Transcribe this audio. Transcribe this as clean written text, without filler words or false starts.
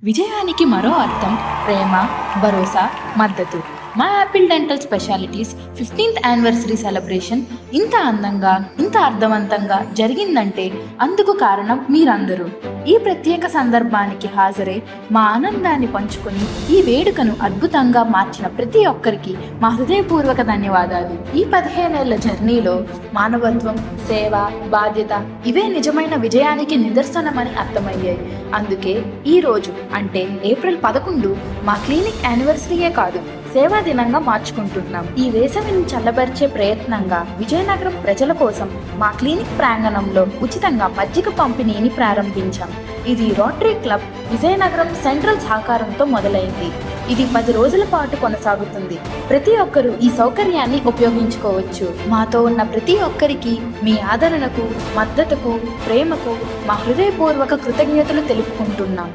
విజయానికి మరో అర్థం ప్రేమ, భరోసా, మద్దతు. మా Apple dental specialities 15th anniversary celebration ఇంత అందంగా, ఇంత అర్థవంతంగా జరిగిందంటే అందుకు కారణం మీరందరూ. ఈ ప్రత్యేక సందర్భానికి హాజరై మా ఆనందాన్ని పంచుకొని ఈ వేడుకను అద్భుతంగా మార్చిన ప్రతి ఒక్కరికి మా హృదయపూర్వక ధన్యవాదాలు. ఈ 15 ఏళ్ల జర్నీలో మానవత్వం, సేవ, బాధ్యత ఇవే నిజమైన విజయానికి నిదర్శనమని అర్థమయ్యాయి. అందుకే ఈ రోజు అంటే ఏప్రిల్ 11 మా క్లినిక్ యానివర్సరీయే కాదు, సేవా దినంగా మార్చుకుంటున్నాం. ఈ వేసవిని చల్లబరిచే ప్రయత్నంగా విజయనగరం ప్రజల కోసం మా క్లినిక్ ప్రాంగణంలో ఉచితంగా మజ్జిగ పంపిణీని ప్రారంభించాం. ఇది రోటరీ క్లబ్ విజయనగరం సెంట్రల్ సహకారంతో మొదలైంది. ఇది 10 రోజుల పాటు కొనసాగుతుంది. ప్రతి ఒక్కరూ ఈ సౌకర్యాన్ని ఉపయోగించుకోవచ్చు. మాతో ఉన్న ప్రతి ఒక్కరికి మీ ఆదరణకు, మద్దతుకు, ప్రేమకు మా హృదయపూర్వక కృతజ్ఞతలు తెలుపుకుంటున్నాం.